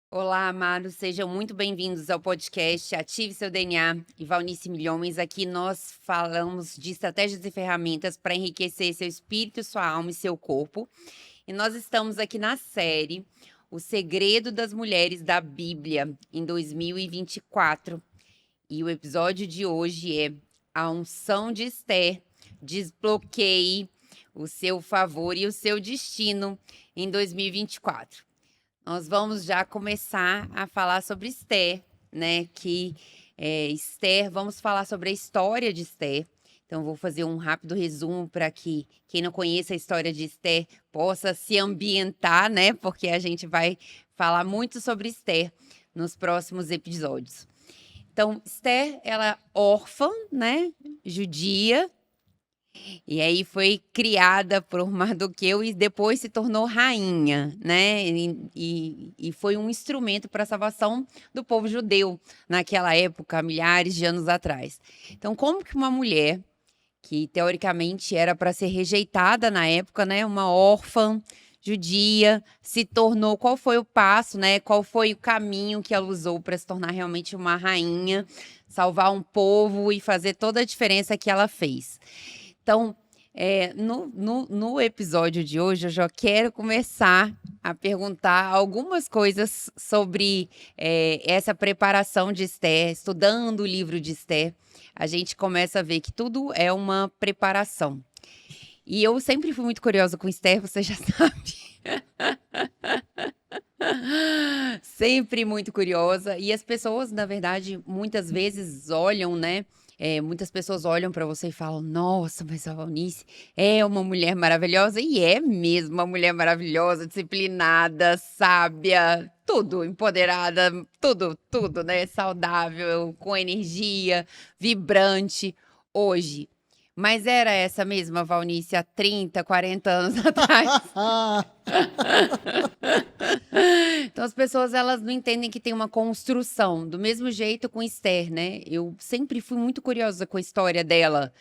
Olá, amados, sejam muito bem-vindos ao podcast Ative Seu DNA e Valnice Milhomens. Aqui nós falamos de estratégias e ferramentas para enriquecer seu espírito, sua alma e seu corpo. E nós estamos aqui na série O Segredo das Mulheres da Bíblia em 2024. E o episódio de hoje é A Unção de Esther desbloqueie o seu favor e o seu destino em 2024. Nós vamos já começar a falar sobre Esther, né? Esther, vamos falar sobre a história de Esther. Então, vou fazer um rápido resumo para que quem não conheça a história de Esther possa se ambientar, né? Porque a gente vai falar muito sobre Esther nos próximos episódios. Então, Esther, ela é órfã, né? Judia. E aí foi criada por Mardoqueu e depois se tornou rainha, né? E foi um instrumento para a salvação do povo judeu naquela época, milhares de anos atrás. Então, como que uma mulher que teoricamente era para ser rejeitada na época, né? Uma órfã judia se tornou, qual foi o passo, né? Qual foi o caminho que ela usou para se tornar realmente uma rainha, salvar um povo e fazer toda a diferença que ela fez. Então, no episódio de hoje, eu já quero começar a perguntar algumas coisas sobre essa preparação de Esther, estudando o livro de Esther. A gente começa a ver que tudo é uma preparação. E eu sempre fui muito curiosa com Esther, você já sabe. Sempre muito curiosa. E as pessoas, na verdade, muitas vezes olham, né? Muitas pessoas olham para você e falam: Nossa, mas a Valnice é uma mulher maravilhosa. E é mesmo uma mulher maravilhosa, disciplinada, sábia, tudo, empoderada, tudo, tudo, né? Saudável, com energia, vibrante. Hoje. Mas era essa mesma Valnice há 30, 40 anos atrás. Então as pessoas elas não entendem que tem uma construção, do mesmo jeito com Esther, né, eu sempre fui muito curiosa com a história dela,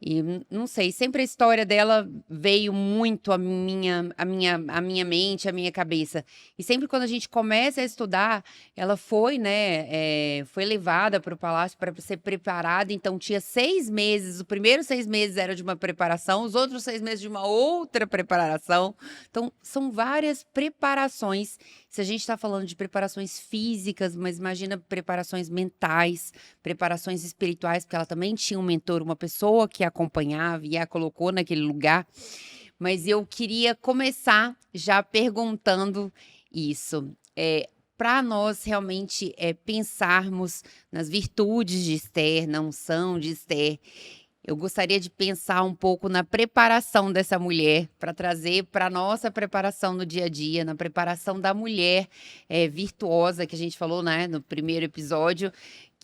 e não sei, sempre a história dela veio muito à minha mente, à minha cabeça. E sempre quando a gente começa a estudar, ela foi, né, foi levada para o palácio para ser preparada, então tinha 6 meses, os primeiros 6 meses era de uma preparação, os outros 6 meses de uma outra preparação. Então são várias preparações, se a gente está falando de preparações físicas, mas imagina preparações mentais, preparações espirituais, porque ela também tinha um mentor, uma pessoa que a acompanhava e a colocou naquele lugar. Mas eu queria começar já perguntando isso. Para nós realmente pensarmos nas virtudes de Esther, na unção de Esther, eu gostaria de pensar um pouco na preparação dessa mulher, para trazer para a nossa preparação no dia a dia, na preparação da mulher virtuosa, que a gente falou, né, no primeiro episódio,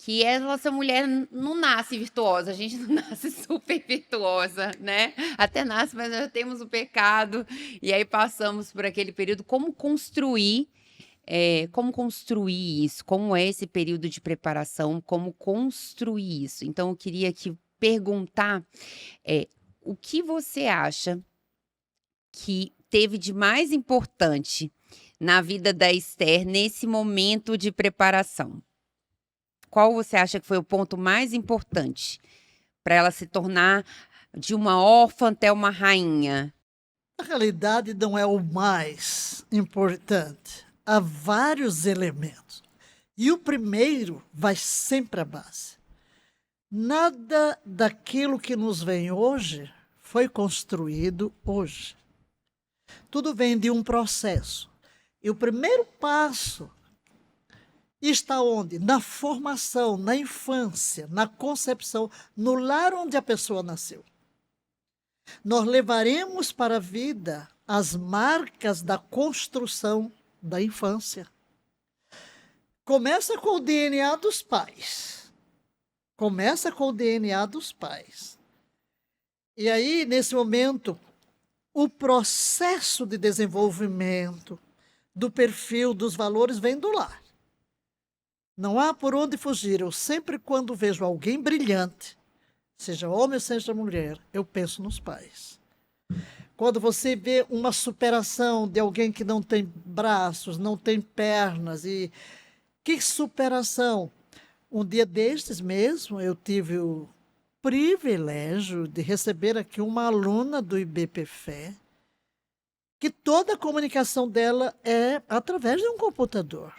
que essa mulher não nasce virtuosa, a gente não nasce super virtuosa, né? Até nasce, mas já temos o pecado, e aí passamos por aquele período. Como construir isso? Como é esse período de preparação? Como construir isso? Então, eu queria que perguntar, o que você acha que teve de mais importante na vida da Esther nesse momento de preparação? Qual você acha que foi o ponto mais importante para ela se tornar de uma órfã até uma rainha? Na realidade, não é o mais importante. Há vários elementos. E o primeiro vai sempre à base. Nada daquilo que nos vem hoje foi construído hoje. Tudo vem de um processo. E o primeiro passo está onde? Na formação, na infância, na concepção, no lar onde a pessoa nasceu. Nós levaremos para a vida as marcas da construção da infância. Começa com o DNA dos pais. Começa com o DNA dos pais. E aí, nesse momento, o processo de desenvolvimento do perfil, dos valores, vem do lar. Não há por onde fugir. Eu sempre, quando vejo alguém brilhante, seja homem ou seja mulher, eu penso nos pais. Quando você vê uma superação de alguém que não tem braços, não tem pernas, e que superação! Um dia destes mesmo, eu tive o privilégio de receber aqui uma aluna do IBPFé, que toda a comunicação dela é através de um computador.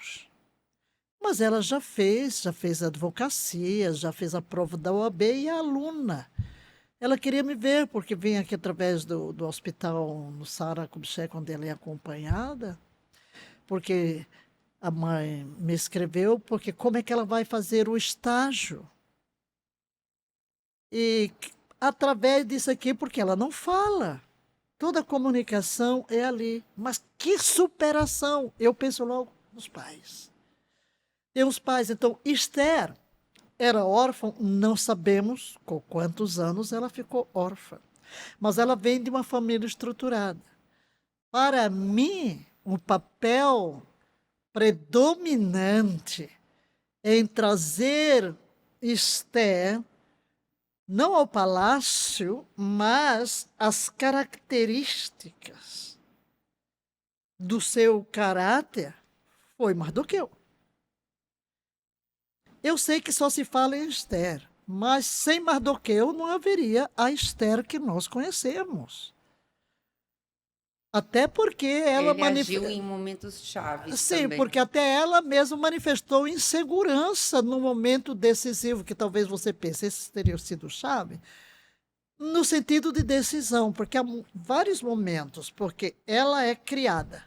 Mas ela já fez advocacia, já fez a prova da OAB e é aluna. Ela queria me ver, porque vem aqui através do hospital no Sara Kubitschek, onde ela é acompanhada, porque a mãe me escreveu, porque como é que ela vai fazer o estágio? E através disso aqui, porque ela não fala. Toda a comunicação é ali. Mas que superação! Eu penso logo nos pais. E os pais, então, Esther era órfã, não sabemos com quantos anos ela ficou órfã. Mas ela vem de uma família estruturada. Para mim, o papel predominante em trazer Esther não ao palácio, mas as características do seu caráter foi Mardoqueu. Eu sei que só se fala em Esther, mas sem Mardoqueu não haveria a Esther que nós conhecemos. Até porque ela Ele agiu em momentos chaves Sim, também. porque até ela mesma manifestou insegurança no momento decisivo, que talvez você pense, esse teria sido chave, no sentido de decisão, porque há vários momentos, porque ela é criada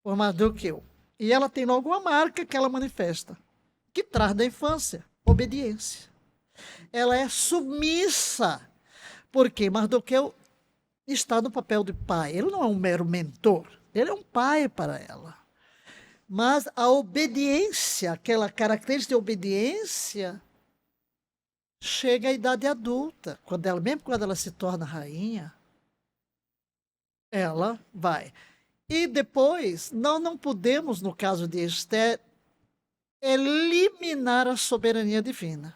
por Mardoqueu, e ela tem logo uma marca que ela manifesta, que traz da infância, obediência. Ela é submissa, porque Mardoqueu está no papel de pai. Ele não é um mero mentor, ele é um pai para ela. Mas a obediência, aquela característica de obediência, chega à idade adulta. Mesmo quando ela se torna rainha, ela vai. E depois, nós não podemos, no caso de Esther, eliminar a soberania divina.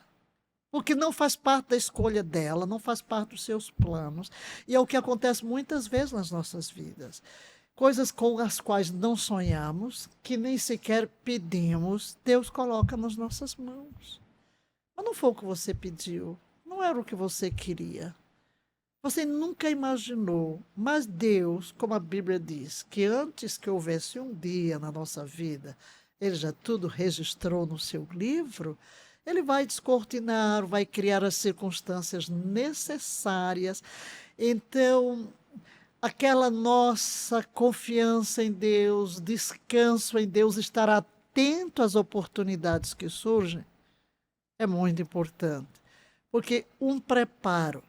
Porque não faz parte da escolha dela, não faz parte dos seus planos. E é o que acontece muitas vezes nas nossas vidas. Coisas com as quais não sonhamos, que nem sequer pedimos, Deus coloca nas nossas mãos. Mas não foi o que você pediu, não era o que você queria. Você nunca imaginou, mas Deus, como a Bíblia diz, que antes que houvesse um dia na nossa vida, Ele já tudo registrou no seu livro. Ele vai descortinar, vai criar as circunstâncias necessárias. Então, aquela nossa confiança em Deus, descanso em Deus, estar atento às oportunidades que surgem, é muito importante. Porque um preparo.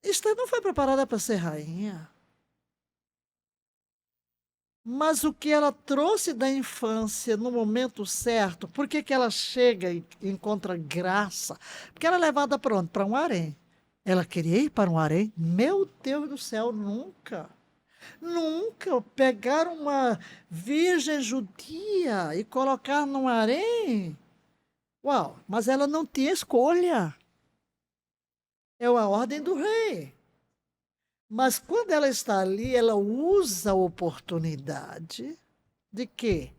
Esther não foi preparada para ser rainha. Mas o que ela trouxe da infância no momento certo, por que que ela chega e encontra graça? Porque ela é levada para onde? Para um harém. Ela queria ir para um harém? Meu Deus do céu, nunca. Nunca pegar uma virgem judia e colocar num harém. Uau, mas ela não tinha escolha. É a ordem do rei. Mas quando ela está ali, ela usa a oportunidade de quê?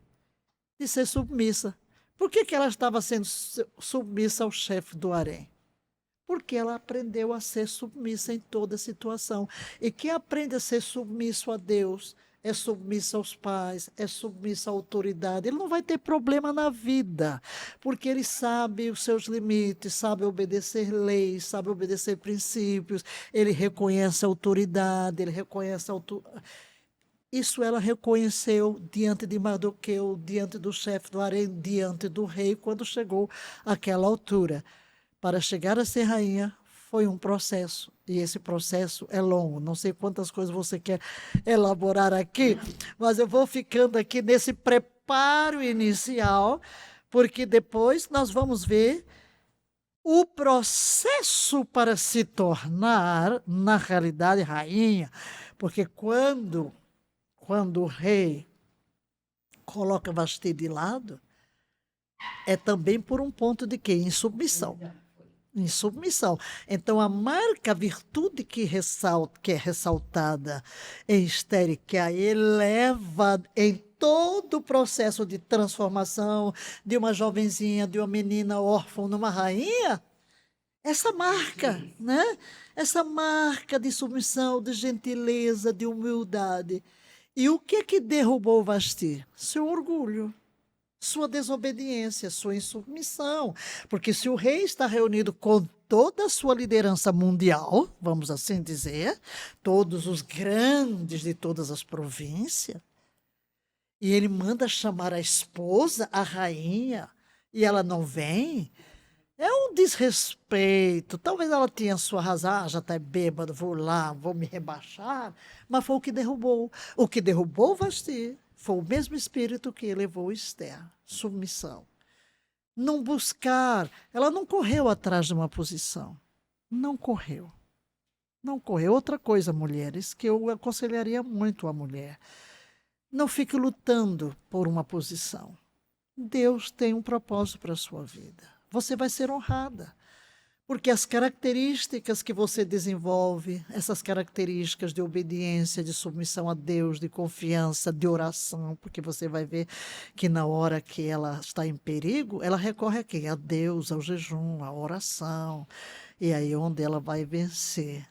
De ser submissa. Por que que ela estava sendo submissa ao chefe do harém? Porque ela aprendeu a ser submissa em toda situação. E quem aprende a ser submisso a Deus, é submisso aos pais, é submisso à autoridade, ele não vai ter problema na vida, porque ele sabe os seus limites, sabe obedecer leis, sabe obedecer princípios, ele reconhece a autoridade, ele reconhece a Isso ela reconheceu diante de Mardoqueu, diante do chefe do harém, diante do rei, quando chegou àquela altura. Para chegar a ser rainha, foi um processo, e esse processo é longo. Não sei quantas coisas você quer elaborar aqui, mas eu vou ficando aqui nesse preparo inicial, porque depois nós vamos ver o processo para se tornar, na realidade, rainha. Porque quando o rei coloca Vasti de lado, é também por um ponto de quê? Insubmissão. em submissão. Então, a marca, a virtude que é ressaltada em Esther, que a eleva em todo o processo de transformação de uma jovenzinha, de uma menina órfã numa rainha, essa marca, né? Essa marca de submissão, de gentileza, de humildade. E o que derrubou Vasti? Seu orgulho, sua desobediência, sua insubmissão. Porque se o rei está reunido com toda a sua liderança mundial, vamos assim dizer, todos os grandes de todas as províncias, e ele manda chamar a esposa, a rainha, e ela não vem, é um desrespeito. Talvez ela tenha sua razão, já está bêbado, vou lá, vou me rebaixar, mas foi o que derrubou. O que derrubou Vasti foi o mesmo espírito que elevou Esther, submissão. Não buscar, ela não correu atrás de uma posição, não correu. Não correu. Outra coisa, mulheres, que eu aconselharia muito a mulher, não fique lutando por uma posição. Deus tem um propósito para a sua vida. Você vai ser honrada. Porque as características que você desenvolve, essas características de obediência, de submissão a Deus, de confiança, de oração, porque você vai ver que na hora que ela está em perigo, ela recorre a quem? A Deus, ao jejum, à oração. E aí onde ela vai vencer.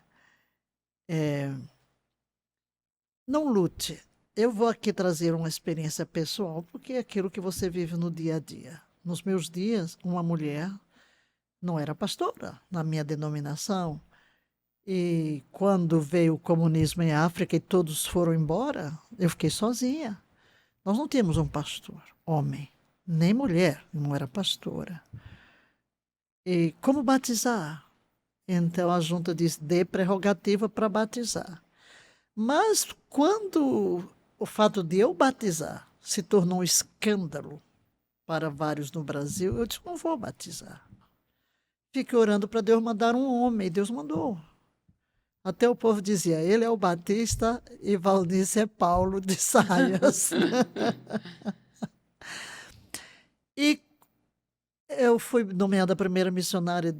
Não lute. Eu vou aqui trazer uma experiência pessoal, porque é aquilo que você vive no dia a dia. Nos meus dias, uma mulher não era pastora na minha denominação. E quando veio o comunismo em África e todos foram embora, eu fiquei sozinha. Nós não tínhamos um pastor, homem, nem mulher, não era pastora. E como batizar? Então a junta disse, dê prerrogativa para batizar. Mas quando o fato de eu batizar se tornou um escândalo para vários no Brasil, eu disse, não vou batizar. Fiquei orando para Deus mandar um homem, e Deus mandou. Até o povo dizia, ele é o Batista e Valnice é Paulo de saias. E eu fui nomeada primeira missionária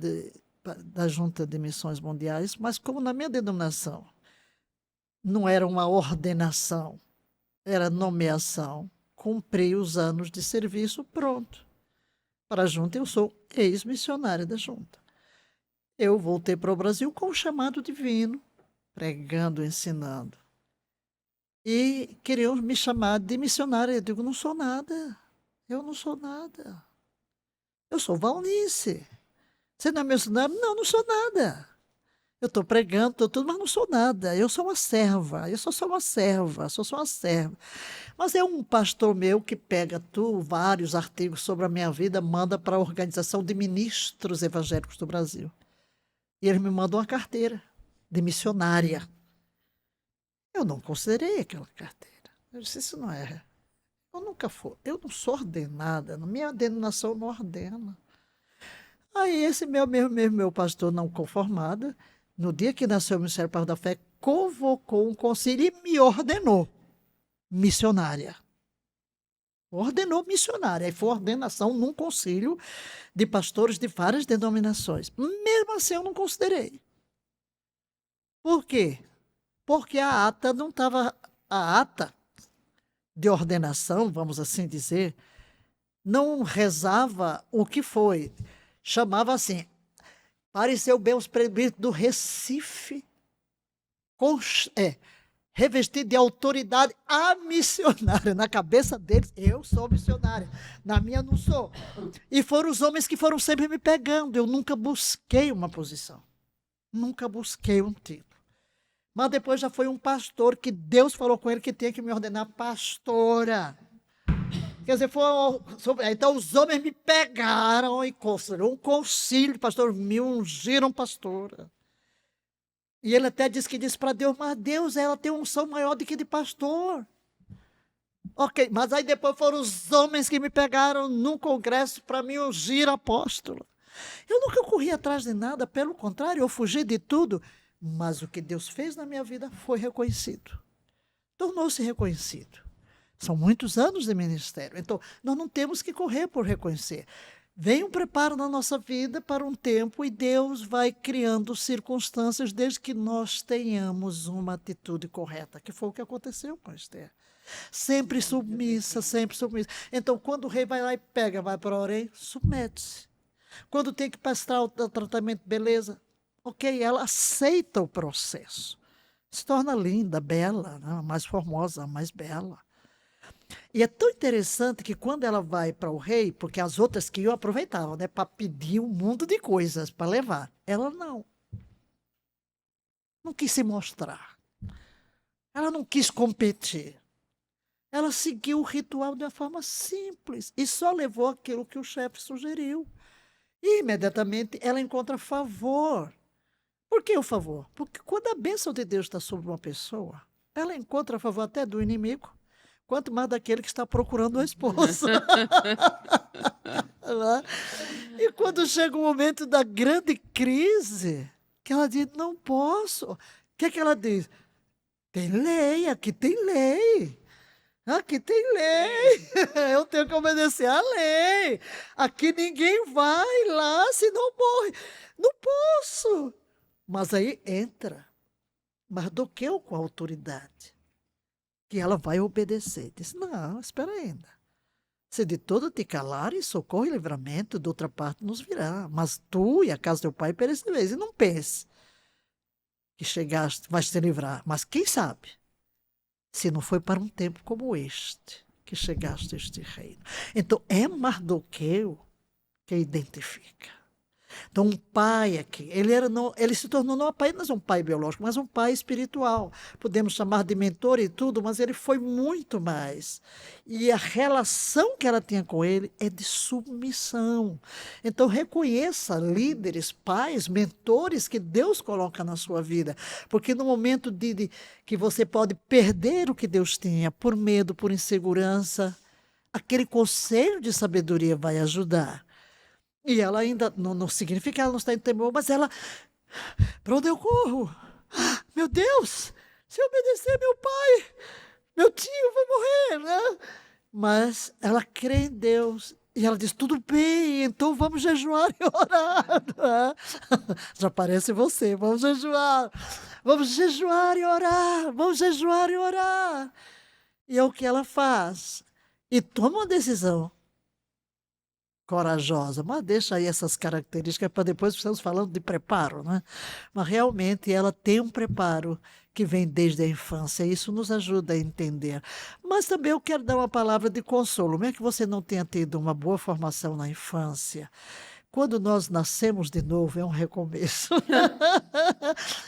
da Junta de Missões Mundiais, mas como na minha denominação não era uma ordenação, era nomeação, cumpri os anos de serviço, pronto. Para a junta, eu sou ex-missionária da junta. Eu voltei para o Brasil com o chamado divino, pregando, ensinando. E queriam me chamar de missionária. Eu digo, não sou nada. Eu não sou nada. Eu sou Valnice. Você não é missionária? Não, não sou nada. Eu estou pregando, estou tudo, mas não sou nada. Eu sou uma serva. Eu sou só uma serva. Sou só uma serva. Mas é um pastor meu que pega vários artigos sobre a minha vida, manda para a Organização de Ministros Evangélicos do Brasil. E ele me mandou uma carteira de missionária. Eu não considerei aquela carteira. Eu disse, isso não é. Eu nunca fui. Eu não sou ordenada. Na minha denominação não ordena. Aí esse meu pastor não conformado, no dia que nasceu o Ministério Palavra da Fé, convocou um concílio e me ordenou missionária. Ordenou missionária. Aí foi ordenação num concílio de pastores de várias denominações. Mesmo assim, eu não considerei. Por quê? Porque a ata não estava... A ata de ordenação, vamos assim dizer, não rezava o que foi. Chamava assim, pareceu bem os presbíteros do Recife, revestido de autoridade a missionária. Na cabeça deles, eu sou missionária. Na minha, não sou. E foram os homens que foram sempre me pegando. Eu nunca busquei uma posição. Nunca busquei um título. Mas depois já foi um pastor que Deus falou com ele que tinha que me ordenar pastora. Quer dizer, então os homens me pegaram e considerou um concílio de pastores, me ungiram pastora. E ele até disse para Deus, mas Deus, ela tem uma unção maior do que de pastor. Ok, mas aí depois foram os homens que me pegaram num congresso para me ungir apóstolo. Eu nunca corri atrás de nada, pelo contrário, eu fugi de tudo. Mas o que Deus fez na minha vida foi reconhecido. Tornou-se reconhecido. São muitos anos de ministério. Então, nós não temos que correr por reconhecer. Vem um preparo na nossa vida para um tempo e Deus vai criando circunstâncias desde que nós tenhamos uma atitude correta, que foi o que aconteceu com Esther. Sempre submissa, sempre submissa. Então, quando o rei vai lá e pega, vai para o orelha, submete-se. Quando tem que prestar o tratamento, beleza. Ok, ela aceita o processo. Se torna linda, bela, né? Mais formosa, mais bela. E é tão interessante que quando ela vai para o rei, porque as outras que iam aproveitavam, né, para pedir um mundo de coisas para levar. Ela não quis se mostrar. Ela não quis competir. Ela seguiu o ritual de uma forma simples e só levou aquilo que o chefe sugeriu. E imediatamente ela encontra favor. Por que o favor? Porque quando a bênção de Deus está sobre uma pessoa, ela encontra favor até do inimigo, quanto mais daquele que está procurando a esposa. E quando chega o momento da grande crise, que ela diz, não posso. O que é que ela diz? Tem lei, aqui tem lei. Aqui tem lei. Eu tenho que obedecer à lei. Aqui ninguém vai lá se não morre. Não posso. Mas aí entra Mardoqueu com a autoridade, que ela vai obedecer. Diz, não, espera ainda. Se de todo te calares, socorro e livramento de outra parte nos virá. Mas tu e a casa do teu pai perecereis. E não pense que chegaste, vais te livrar. Mas quem sabe, se não foi para um tempo como este, que chegaste a este reino. Então, é Mardoqueu que identifica. Então, um pai aqui, ele se tornou não apenas um pai biológico, mas um pai espiritual. Podemos chamar de mentor e tudo, mas ele foi muito mais. E a relação que ela tinha com ele é de submissão. Então, reconheça líderes, pais, mentores que Deus coloca na sua vida. Porque no momento de que você pode perder o que Deus tinha, por medo, por insegurança, aquele conselho de sabedoria vai ajudar. E ela ainda, não significa que ela não está em temor, mas ela, para onde eu corro? Meu Deus, se eu obedecer meu pai, meu tio vai morrer, né? Mas ela crê em Deus. E ela diz, tudo bem, então vamos jejuar e orar. Já parece você, vamos jejuar e orar, vamos jejuar e orar. E é o que ela faz. E toma uma decisão corajosa, mas deixa aí essas características para depois estamos falando de preparo, né? Mas realmente ela tem um preparo que vem desde a infância, e isso nos ajuda a entender. Mas também eu quero dar uma palavra de consolo, mesmo que você não tenha tido uma boa formação na infância. Quando nós nascemos de novo, é um recomeço.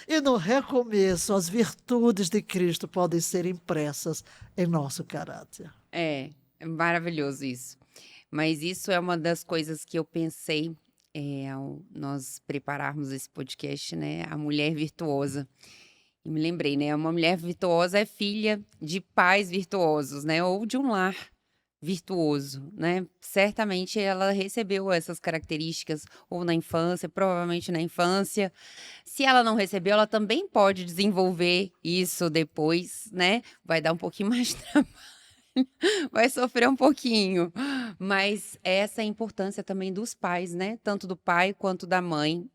E no recomeço, as virtudes de Cristo podem ser impressas em nosso caráter. É maravilhoso isso. Mas isso é uma das coisas que eu pensei, ao nós prepararmos esse podcast, né, a mulher virtuosa. E me lembrei, né, uma mulher virtuosa é filha de pais virtuosos, né, ou de um lar virtuoso, né. Certamente ela recebeu essas características ou na infância, provavelmente na infância. Se ela não recebeu, ela também pode desenvolver isso depois, né, vai dar um pouquinho mais de trabalho. Vai sofrer um pouquinho, mas essa é a importância também dos pais, né, tanto do pai quanto da mãe,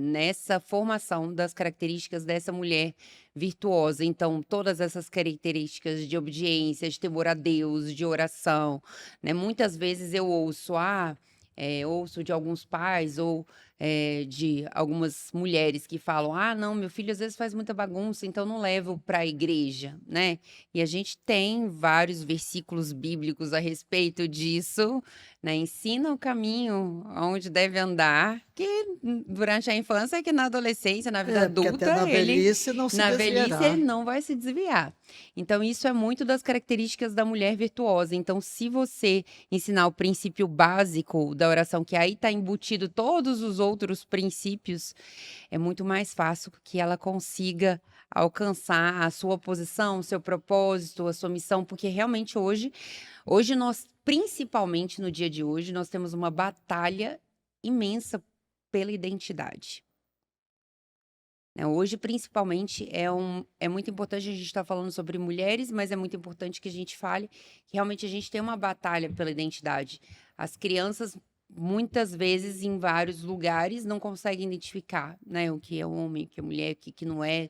nessa formação das características dessa mulher virtuosa. Então, todas essas características de obediência, de temor a Deus, de oração, né, muitas vezes eu ouço de alguns pais ou, de algumas mulheres que falam: "Ah, não, meu filho às vezes faz muita bagunça, então não levo para a igreja", né. E a gente tem vários versículos bíblicos a respeito disso, né, ensina o caminho aonde deve andar, que durante a infância, que na adolescência, na vida Porque até adulta, na velhice não se na velhice desviará. ele não vai se desviar. Então isso é muito das características da mulher virtuosa. Então, se você ensinar o princípio básico da oração, que aí está embutido todos os outros princípios, é muito mais fácil que ela consiga alcançar a sua posição, o seu propósito, a sua missão, porque realmente hoje nós, principalmente no dia de hoje, nós temos uma batalha imensa pela identidade. Né, hoje, principalmente, é muito importante a gente estar falando sobre mulheres, mas é muito importante que a gente fale que realmente a gente tem uma batalha pela identidade. As crianças muitas vezes, em vários lugares, não conseguem identificar, né, o que é homem, o que é mulher, o que não é,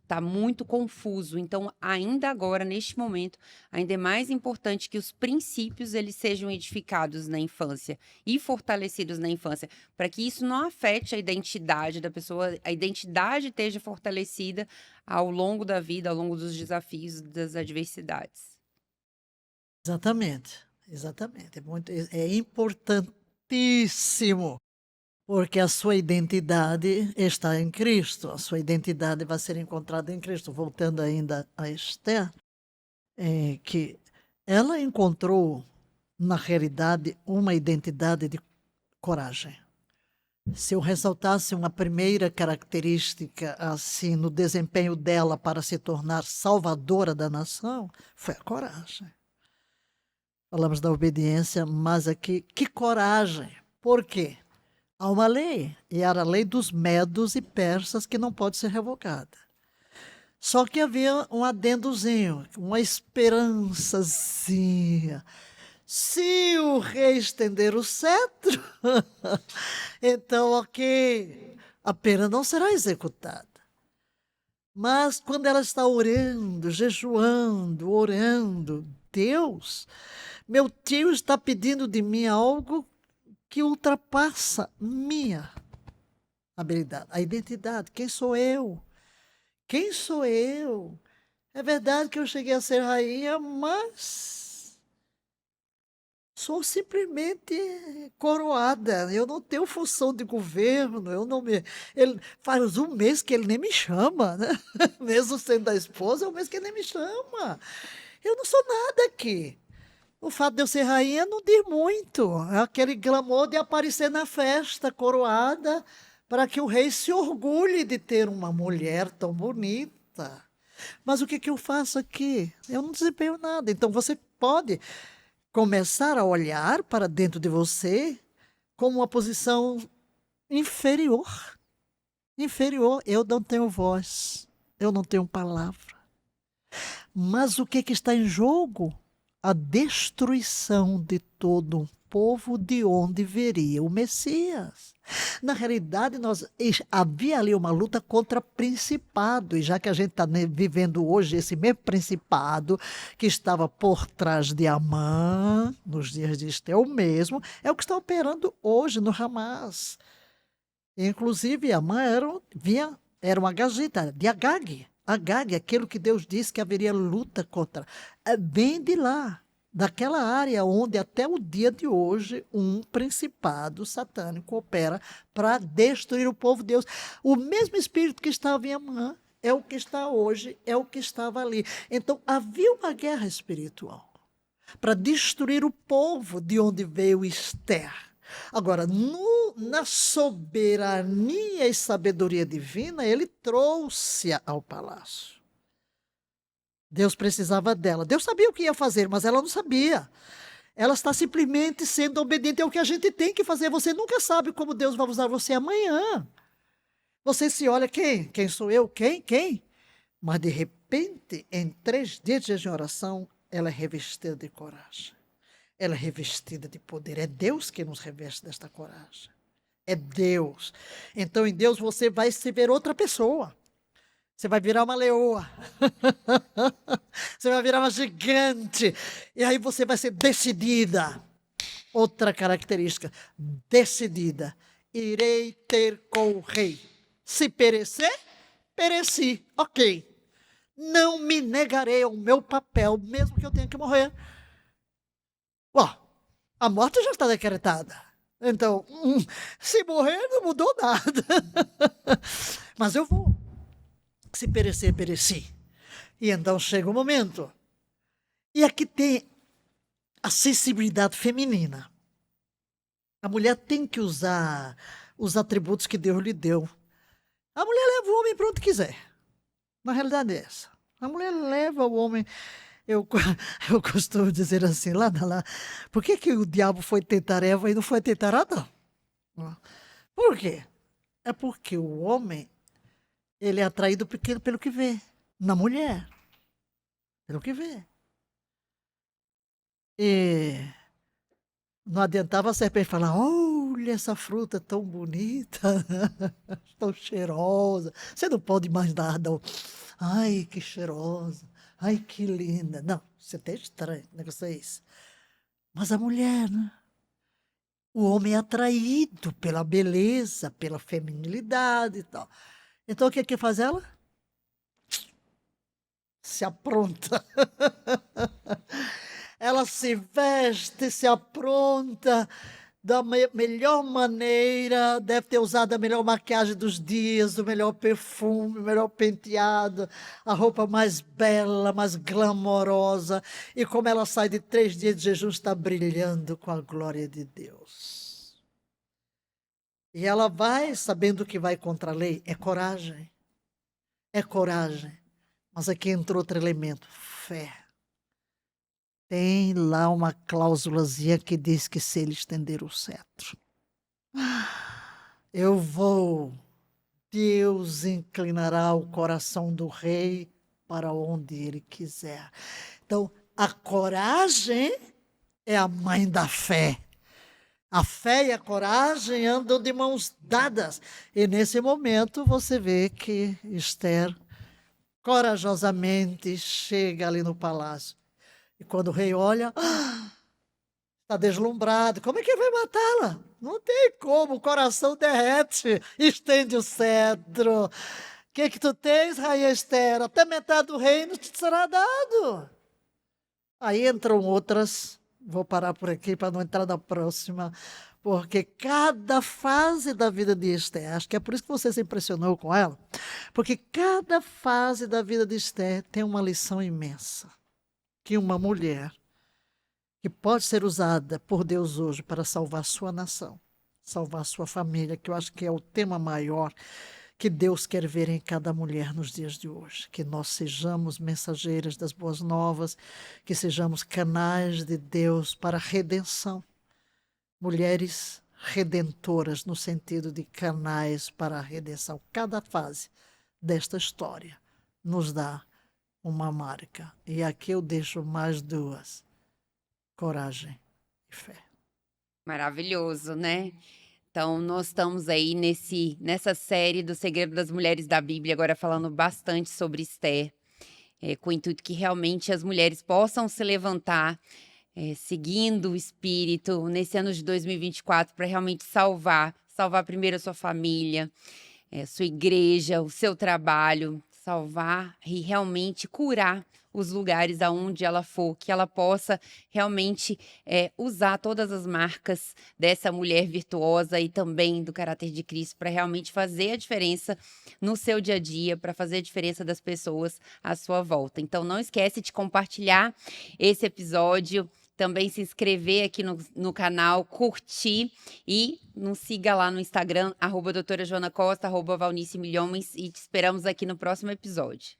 tá muito confuso. Então, ainda agora, neste momento, ainda é mais importante que os princípios eles sejam edificados na infância e fortalecidos na infância, para que isso não afete a identidade da pessoa, a identidade esteja fortalecida ao longo da vida, ao longo dos desafios, das adversidades. Exatamente, exatamente. É importantíssimo, porque a sua identidade está em Cristo, a sua identidade vai ser encontrada em Cristo. Voltando ainda a Esther, que ela encontrou, na realidade, uma identidade de coragem. Se eu ressaltasse uma primeira característica, assim, no desempenho dela para se tornar salvadora da nação, foi a coragem. Falamos da obediência, mas aqui, que coragem! Por quê? Há uma lei, e era a lei dos medos e persas que não pode ser revogada. Só que havia um adendozinho, uma esperançazinha. Se o rei estender o cetro, então, ok, a pena não será executada. Mas quando ela está orando, jejuando, orando, Deus, meu tio está pedindo de mim algo que ultrapassa minha habilidade, a identidade. Quem sou eu? Quem sou eu? É verdade que eu cheguei a ser rainha, mas sou simplesmente coroada. Eu não tenho função de governo. Eu não me. Ele faz um mês que ele nem me chama, né? Mesmo sendo a esposa, é um mês que ele nem me chama. Eu não sou nada aqui. O fato de eu ser rainha não diz muito. É aquele glamour de aparecer na festa, coroada, para que o rei se orgulhe de ter uma mulher tão bonita. Mas o que eu faço aqui? Eu não desempenho nada. Então você pode começar a olhar para dentro de você como uma posição inferior. Inferior. Eu não tenho voz. Eu não tenho palavra. Mas o que está em jogo? A destruição de todo um povo de onde viria o Messias. Na realidade, havia ali uma luta contra principado, e já que a gente está vivendo hoje esse mesmo principado que estava por trás de Amã, nos dias de Esté, o mesmo, é o que está operando hoje no Hamas. Inclusive, Amã era uma gazeta de Agag. Agag, aquilo que Deus disse que haveria luta contra. Vem de lá, daquela área onde até o dia de hoje um principado satânico opera para destruir o povo de Deus. O mesmo espírito que estava em Amã é o que está hoje, é o que estava ali. Então havia uma guerra espiritual para destruir o povo de onde veio Esther. Agora, na soberania e sabedoria divina, ele trouxe-a ao palácio. Deus precisava dela. Deus sabia o que ia fazer, mas ela não sabia. Ela está simplesmente sendo obediente ao que a gente tem que fazer. Você nunca sabe como Deus vai usar você amanhã. Você se olha, quem sou eu? Quem? Mas, de repente, em 3 dias de oração, ela é revestida de coragem. Ela é revestida de poder. É Deus que nos reveste desta coragem. É Deus. Então, em Deus, você vai se ver outra pessoa. Você vai virar uma leoa. Você vai virar uma gigante. E aí você vai ser decidida. Outra característica. Decidida. Irei ter com o rei. Se perecer, pereci. Ok. Não me negarei ao meu papel, mesmo que eu tenha que morrer. A morte já está decretada. Então, se morrer, não mudou nada. Mas eu vou. Se perecer, pereci. E então chega o momento. E aqui tem a sensibilidade feminina. A mulher tem que usar os atributos que Deus lhe deu. A mulher leva o homem para onde quiser. Na realidade é essa. A mulher leva o homem. Eu costumo dizer assim, lá, por que o diabo foi tentar Eva e não foi tentar Adão? Por quê? É porque o homem, ele é atraído pelo que vê, na mulher, pelo que vê. E Não adiantava a serpente falar: olha essa fruta tão bonita, tão cheirosa. Você não pode mais nada. Ai, que cheirosa. Ai, que linda. Não, você até estranho, o negócio é esse. Mas a mulher, né? O homem é atraído pela beleza, pela feminilidade e tal. Então o que é que faz ela? Se apronta. Ela se veste, se apronta da melhor maneira, deve ter usado a melhor maquiagem dos dias, o melhor perfume, o melhor penteado, a roupa mais bela, mais glamourosa. E como ela sai de 3 dias de jejum, está brilhando com a glória de Deus. E ela vai sabendo que vai contra a lei. É coragem. É coragem. Mas aqui entra outro elemento: fé. Tem lá uma cláusulazinha que diz que se ele estender o cetro, eu vou. Deus inclinará o coração do rei para onde ele quiser. Então, a coragem é a mãe da fé. A fé e a coragem andam de mãos dadas. E nesse momento você vê que Esther corajosamente chega ali no palácio. E quando o rei olha, está deslumbrado. Como é que vai matá-la? Não tem como, o coração derrete, estende o cetro. O que tu tens, rainha Esther? Até metade do reino te será dado. Aí entram outras, vou parar por aqui para não entrar na próxima, porque cada fase da vida de Esther, acho que é por isso que você se impressionou com ela, porque cada fase da vida de Esther tem uma lição imensa, que uma mulher que pode ser usada por Deus hoje para salvar sua nação, salvar sua família, que eu acho que é o tema maior que Deus quer ver em cada mulher nos dias de hoje. Que nós sejamos mensageiras das boas novas, que sejamos canais de Deus para a redenção. Mulheres redentoras no sentido de canais para a redenção. Cada fase desta história nos dá uma marca. E aqui eu deixo mais 2. Coragem e fé. Maravilhoso, né? Então, nós estamos aí nessa série do Segredo das Mulheres da Bíblia, agora falando bastante sobre Esther, com o intuito que realmente as mulheres possam se levantar, seguindo o Espírito, nesse ano de 2024, para realmente salvar primeiro a sua família, sua igreja, o seu trabalho, salvar e realmente curar os lugares aonde ela for, que ela possa realmente usar todas as marcas dessa mulher virtuosa e também do caráter de Cristo para realmente fazer a diferença no seu dia a dia, para fazer a diferença das pessoas à sua volta. Então não esquece de compartilhar esse episódio, também se inscrever aqui no canal, curtir e nos siga lá no Instagram, @doutora Joana Costa, @Valnice Milhomens, e te esperamos aqui no próximo episódio.